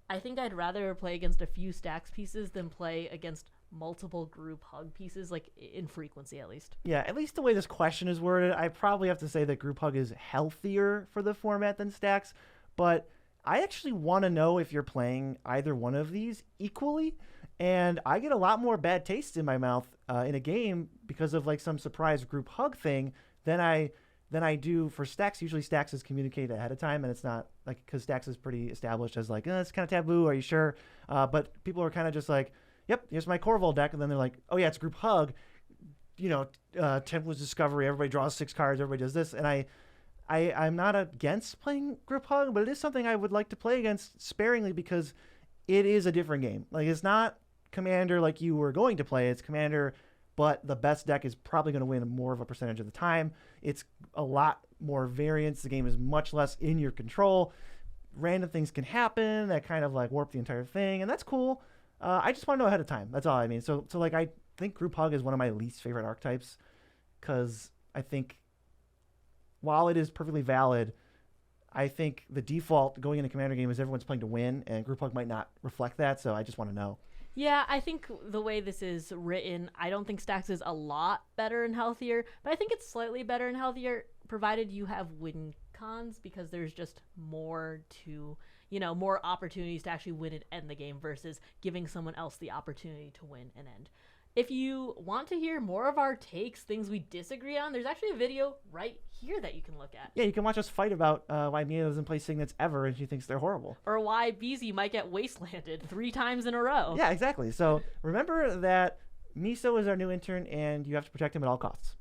Speaker 2: I think I'd rather play against a few stacks pieces than play against multiple group hug pieces, like in frequency at least.
Speaker 1: Yeah, at least the way this question is worded, I probably have to say that group hug is healthier for the format than stacks, but I actually want to know if you're playing either one of these equally. And I get a lot more bad taste in my mouth in a game because of like some surprise group hug thing than I do for stacks. Usually stacks is communicated ahead of time, and it's not like, because stacks is pretty established as like, it's kind of taboo. Are you sure? But people are kind of just like, yep, here's my Corval deck, and then they're like, oh yeah, it's group hug. Templar's Discovery. Everybody draws 6 cards. Everybody does this, and I'm not against playing group hug, but it is something I would like to play against sparingly because it is a different game. Like, it's not Commander like you were going to play. It's Commander, but the best deck is probably going to win more of a percentage of the time. It's a lot more variance. The game is much less in your control. Random things can happen that kind of like warp the entire thing, and that's cool. I just want to know ahead of time. That's all I mean. So like, I think group hug is one of my least favorite archetypes because I think while it is perfectly valid, I think the default going in a Commander game is everyone's playing to win, and group hug might not reflect that. So I just want to know.
Speaker 2: Yeah, I think the way this is written, I don't think stacks is a lot better and healthier, but I think it's slightly better and healthier provided you have win cons, because there's just more to, more opportunities to actually win and end the game versus giving someone else the opportunity to win and end. If you want to hear more of our takes, things we disagree on, there's actually a video right here that you can look at.
Speaker 1: Yeah, you can watch us fight about why Mia doesn't play Signets ever and she thinks they're horrible.
Speaker 2: Or why BZ might get wastelanded 3 times in a row.
Speaker 1: Yeah, exactly. So remember that Miso is our new intern and you have to protect him at all costs.